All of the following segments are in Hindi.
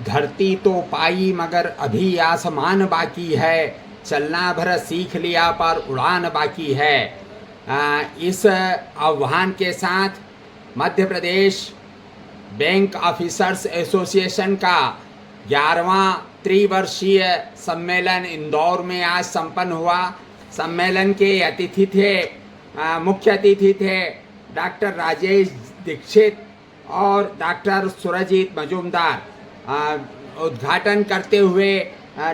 धरती तो पाई मगर अभी आसमान बाकी है, चलना भर सीख लिया पर उड़ान बाकी है। इस आह्वान के साथ Madhya Pradesh bank officers association का 11वां त्रिवर्षीय सम्मेलन इंदौर में आज संपन्न हुआ। सम्मेलन के मुख्य अतिथि थे डॉक्टर राजेश दीक्षित और डॉक्टर सुरजीत मजूमदार। उद्घाटन करते हुए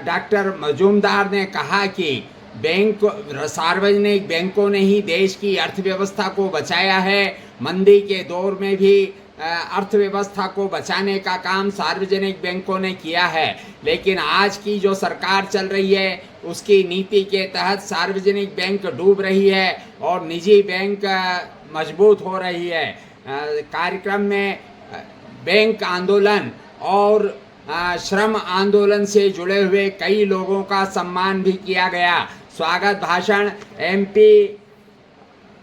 डॉक्टर मजूमदार ने कहा कि सार्वजनिक बैंकों ने ही देश की अर्थव्यवस्था को बचाया है। मंदी के दौर में भी अर्थव्यवस्था को बचाने का काम सार्वजनिक बैंकों ने किया है, लेकिन आज की जो सरकार चल रही है उसकी नीति के तहत सार्वजनिक बैंक डूब रही है और निजी बैंक मजबूत हो रही है। कार्यक्रम में बैंक आंदोलन और श्रम आंदोलन से जुड़े हुए कई लोगों का सम्मान भी किया गया। स्वागत भाषण MP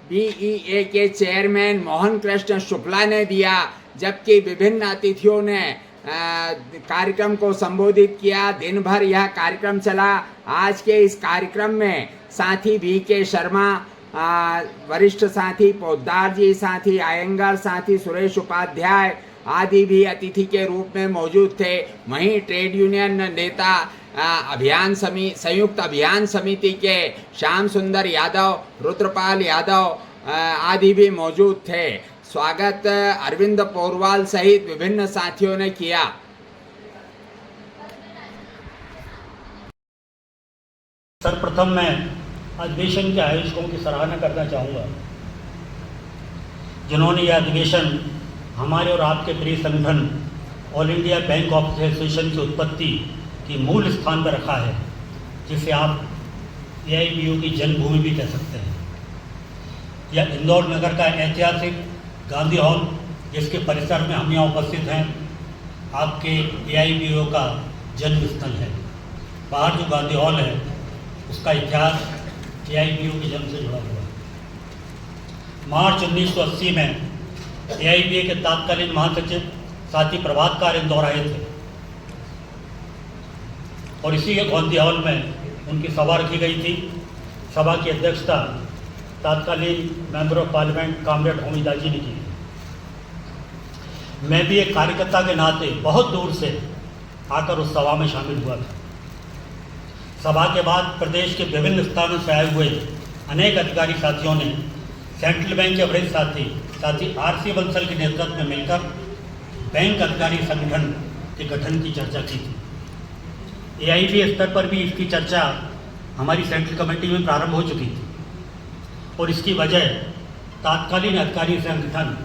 BEA के चेयरमैन मोहन कृष्ण शुक्ला ने दिया, जबकि विभिन्न अतिथियों ने कार्यक्रम को संबोधित किया। दिन भर यह कार्यक्रम चला। आज के इस कार्यक्रम में साथी VK शर्मा, वरिष्ठ साथी पोद्दार जी, साथी आयंगर, साथी सुरेश उपाध्याय आदि भी अतिथि के रूप में मौजूद थे। वहीं ट्रेड यूनियन नेता संयुक्त अभियान समिति के श्याम सुंदर यादव, रुद्रपाल यादव आदि भी मौजूद थे। स्वागत अरविंद पोरवाल सहित विभिन्न साथियों ने किया। सर्वप्रथम मैं अधिवेशन के आयोजकों की सराहना करना चाहूँगा, जिन्होंने यह अधिवेशन हमारे और आपके प्रिय संगठन all India bank of association की उत्पत्ति की मूल स्थान पर रखा है, जिसे आप AIBO की जन्मभूमि भी कह सकते हैं। यह इंदौर नगर का ऐतिहासिक गांधी हॉल, जिसके परिसर में हम यहाँ उपस्थित हैं, आपके AIBO का जन्म स्थल है। बाहर जो गांधी हॉल है उसका इतिहास AIBO के जन्म से जुड़ा हुआ है। मार्च 1980 में AIBO के तत्कालीन महासचिव साथी प्रभातकार इंदौर आए थे और इसी के गांधी हॉल में उनकी सभा रखी गई थी। सभा की अध्यक्षता तत्कालीन मेंबर ऑफ पार्लियामेंट कॉमरेड होमिदा जी ने की। मैं भी एक कार्यकर्ता के नाते बहुत दूर से आकर उस सभा में शामिल हुआ था। सभा के बाद प्रदेश के विभिन्न स्थानों से आए हुए अनेक अधिकारी साथियों ने सेंट्रल बैंक के वरिष्ठ साथी RC बंसल के नेतृत्व में मिलकर बैंक अधिकारी संगठन के गठन की चर्चा की थी। AIBO स्तर पर भी इसकी चर्चा हमारी सेंट्रल कमेटी में प्रारंभ हो चुकी थी और इसकी वजह तत्कालीन अधिकारी संगठन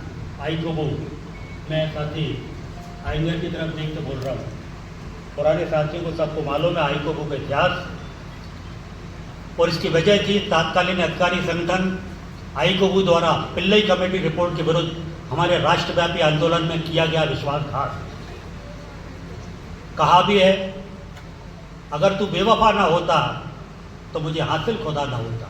आईकोबो, मैं साथी आइंगर की तरफ देख के बोल रहा हूँ, पुराने साथियों को सबको मालूम है आईकोबो का इतिहास, और इसकी वजह थी तत्कालीन अधिकारी संगठन आईकोबो द्वारा पिल्लई कमेटी रिपोर्ट के विरुद्ध हमारे राष्ट्रव्यापी आंदोलन में किया गया विश्वासघात। कहा भी है, अगर तू बेवफा ना होता तो मुझे हासिल खुदा ना होता।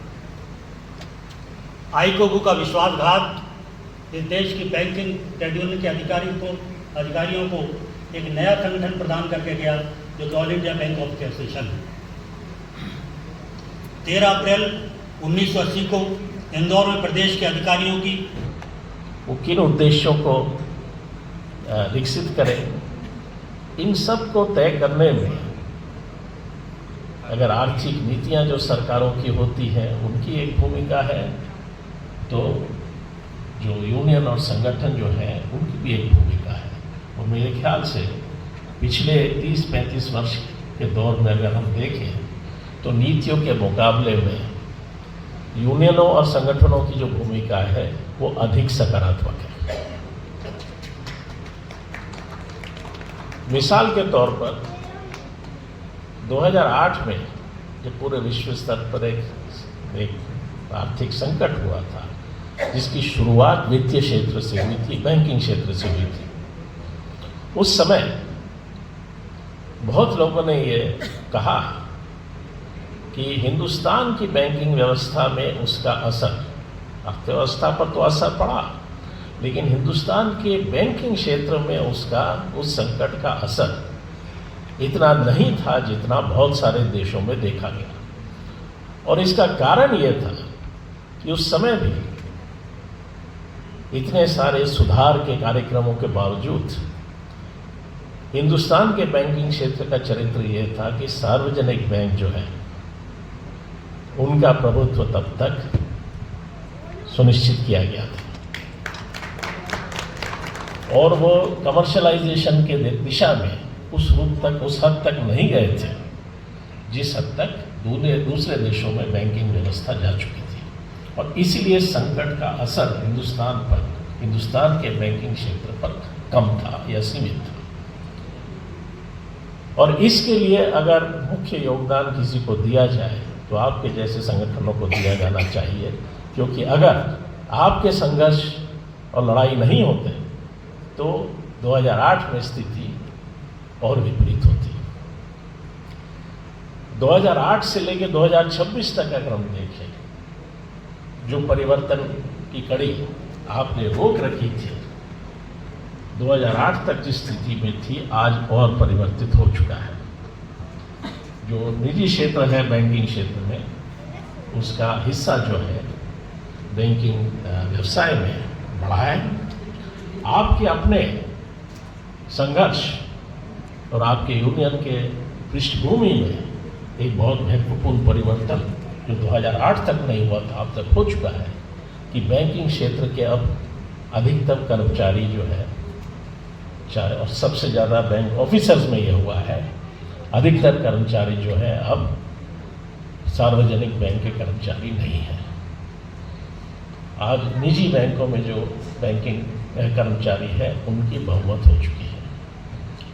आईकोबो का विश्वासघात इस देश की बैंकिंग ट्रेड यूनियन के अधिकारियों को एक नया संगठन प्रदान करके गया, जो all India bank of association है। 13 अप्रैल 1980 को इंदौर में प्रदेश के अधिकारियों की वो किन उद्देश्यों को विकसित करें, इन सब को तय करने में अगर आर्थिक नीतियां जो सरकारों की होती हैं उनकी एक भूमिका है, तो जो यूनियन और संगठन जो है उनकी भी एक भूमिका है। और मेरे ख्याल से पिछले 30-35 वर्ष के दौर में अगर हम देखें तो नीतियों के मुकाबले में यूनियनों और संगठनों की जो भूमिका है वो अधिक सकारात्मक है। मिसाल के तौर पर 2008 में जब पूरे विश्व स्तर पर एक आर्थिक संकट हुआ था, जिसकी शुरुआत वित्तीय क्षेत्र से हुई थी, बैंकिंग क्षेत्र से हुई थी, उस समय बहुत लोगों ने ये कहा कि हिंदुस्तान की बैंकिंग व्यवस्था में उसका असर, अर्थव्यवस्था पर तो असर पड़ा, लेकिन हिंदुस्तान के बैंकिंग क्षेत्र में उसका उस संकट का असर इतना नहीं था जितना बहुत सारे देशों में देखा गया। और इसका कारण यह था कि उस समय भी इतने सारे सुधार के कार्यक्रमों के बावजूद हिंदुस्तान के बैंकिंग क्षेत्र का चरित्र यह था कि सार्वजनिक बैंक जो है उनका प्रभुत्व तब तक सुनिश्चित किया गया था और वो कमर्शलाइजेशन के दिशा में उस हद तक नहीं गए थे जिस हद तक दूसरे देशों में बैंकिंग व्यवस्था जा चुकी थी। और इसीलिए संकट का असर हिंदुस्तान के बैंकिंग क्षेत्र पर कम था या सीमित था। और इसके लिए अगर मुख्य योगदान किसी को दिया जाए तो आपके जैसे संगठनों को दिया जाना चाहिए, क्योंकि अगर आपके संघर्ष और लड़ाई नहीं होते तो 2008 में स्थिति और विपरीत होती। 2008 से लेकर 2026 तक अगर हम देखें, जो परिवर्तन की कड़ी आपने रोक रखी थी, 2008 तक जिस स्थिति में थी आज और परिवर्तित हो चुका है। जो निजी क्षेत्र है बैंकिंग क्षेत्र में, उसका हिस्सा जो है बैंकिंग व्यवसाय में बढ़ा है। आपके अपने संघर्ष और आपके यूनियन के पृष्ठभूमि में एक बहुत महत्वपूर्ण परिवर्तन जो 2008 तक नहीं हुआ था अब तक हो चुका है कि बैंकिंग क्षेत्र के अब अधिकतम कर्मचारी जो है, चाहे और सबसे ज़्यादा बैंक ऑफिसर्स में यह हुआ है, अधिकतर कर्मचारी जो है अब सार्वजनिक बैंक के कर्मचारी नहीं हैं। आज निजी बैंकों में जो बैंकिंग कर्मचारी है उनकी बहुमत हो चुकी है।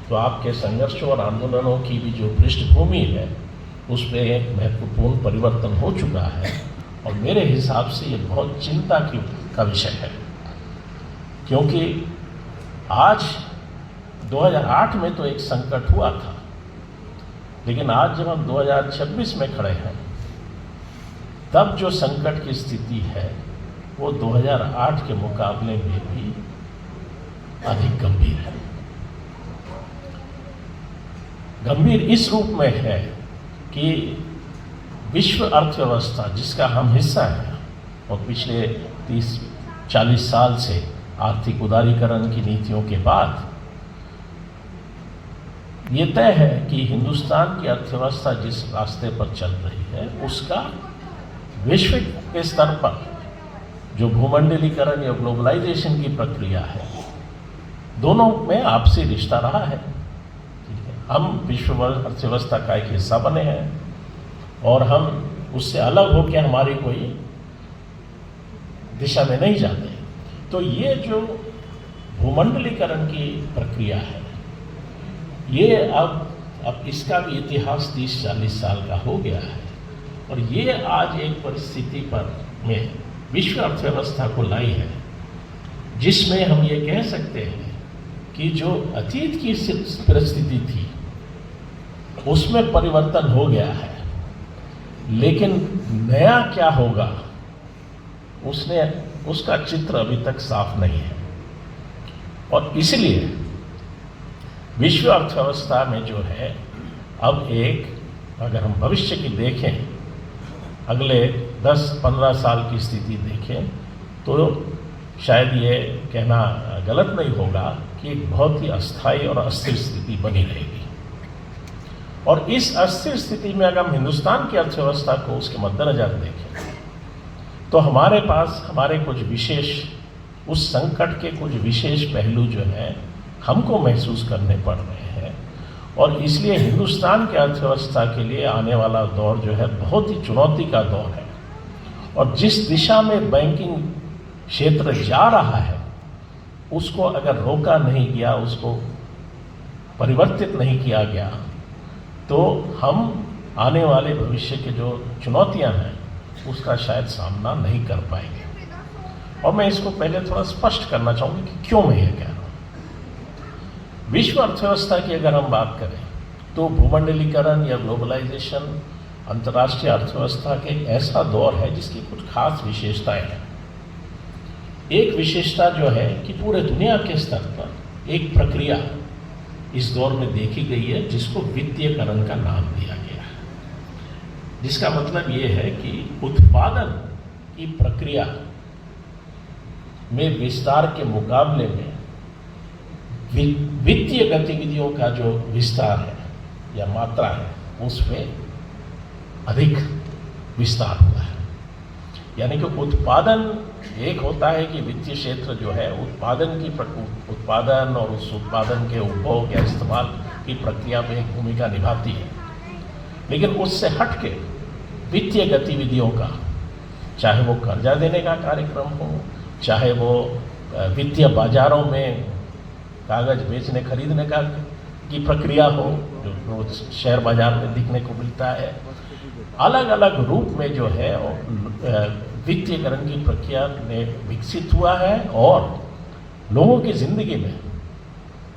तो आपके संघर्षों और आंदोलनों की भी जो पृष्ठभूमि है उस पर एक महत्वपूर्ण परिवर्तन हो चुका है और मेरे हिसाब से ये बहुत चिंता का विषय है, क्योंकि आज 2008 में तो एक संकट हुआ था, लेकिन आज जब हम 2026 में खड़े हैं तब जो संकट की स्थिति है वो 2008 के मुकाबले में भी अधिक गंभीर है। गंभीर इस रूप में है कि विश्व अर्थव्यवस्था जिसका हम हिस्सा हैं और पिछले 30-40 साल से आर्थिक उदारीकरण की नीतियों के बाद ये तय है कि हिंदुस्तान की अर्थव्यवस्था जिस रास्ते पर चल रही है उसका वैश्विक के स्तर पर जो भूमंडलीकरण या ग्लोबलाइजेशन की प्रक्रिया है, दोनों में आपसी रिश्ता रहा है। हम विश्व अर्थव्यवस्था का एक हिस्सा बने हैं और हम उससे अलग होकर हमारी कोई दिशा में नहीं जाते। तो ये जो भूमंडलीकरण की प्रक्रिया है, ये अब इसका भी इतिहास 30-40 साल का हो गया है और ये आज एक परिस्थिति पर में विश्व अर्थव्यवस्था को लाई है जिसमें हम ये कह सकते हैं कि जो अतीत की परिस्थिति थी उसमें परिवर्तन हो गया है, लेकिन नया क्या होगा उसका चित्र अभी तक साफ नहीं है। और इसलिए विश्व अर्थव्यवस्था में जो है अब एक अगर हम भविष्य की देखें, अगले 10-15 साल की स्थिति देखें तो शायद ये कहना गलत नहीं होगा कि एक बहुत ही अस्थायी और अस्थिर स्थिति बनी रहेगी। और इस अस्थिर स्थिति में अगर हम हिंदुस्तान की अर्थव्यवस्था को उसके मद्देनजर देखें तो हमारे पास हमारे कुछ विशेष उस संकट के कुछ विशेष पहलू जो हैं हमको महसूस करने पड़ रहे हैं और इसलिए हिंदुस्तान की अर्थव्यवस्था के लिए आने वाला दौर जो है बहुत ही चुनौती का दौर है। और जिस दिशा में बैंकिंग क्षेत्र जा रहा है उसको अगर रोका नहीं गया, उसको परिवर्तित नहीं किया गया तो हम आने वाले भविष्य के जो चुनौतियां हैं उसका शायद सामना नहीं कर पाएंगे। और मैं इसको पहले थोड़ा स्पष्ट करना चाहूँगा कि क्यों मैं ये कह रहा हूँ। विश्व अर्थव्यवस्था की अगर हम बात करें तो भूमंडलीकरण या ग्लोबलाइजेशन अंतर्राष्ट्रीय अर्थव्यवस्था के एक ऐसा दौर है जिसकी कुछ खास विशेषताएं हैं। एक विशेषता जो है कि पूरे दुनिया के स्तर पर एक प्रक्रिया इस दौर में देखी गई है, जिसको वित्तीयकरण का नाम दिया गया है, जिसका मतलब ये है कि उत्पादन की प्रक्रिया में विस्तार के मुकाबले में वित्तीय गतिविधियों का जो विस्तार है या मात्रा है, उसमें अधिक विस्तार हुआ है। यानी कि उत्पादन एक होता है कि वित्तीय क्षेत्र जो है उत्पादन और उस उत्पादन के उपभोग या इस्तेमाल की प्रक्रिया में एक भूमिका निभाती है, लेकिन उससे हटके वित्तीय गतिविधियों का, चाहे वो कर्जा देने का कार्यक्रम हो, चाहे वो वित्तीय बाजारों में कागज बेचने खरीदने की प्रक्रिया हो, जो शेयर बाजार में दिखने को मिलता है, अलग अलग रूप में जो है वित्तीयकरण की प्रक्रिया में विकसित हुआ है और लोगों की जिंदगी में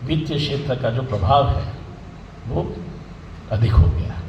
वित्तीय क्षेत्र का जो प्रभाव है वो अधिक हो गया है।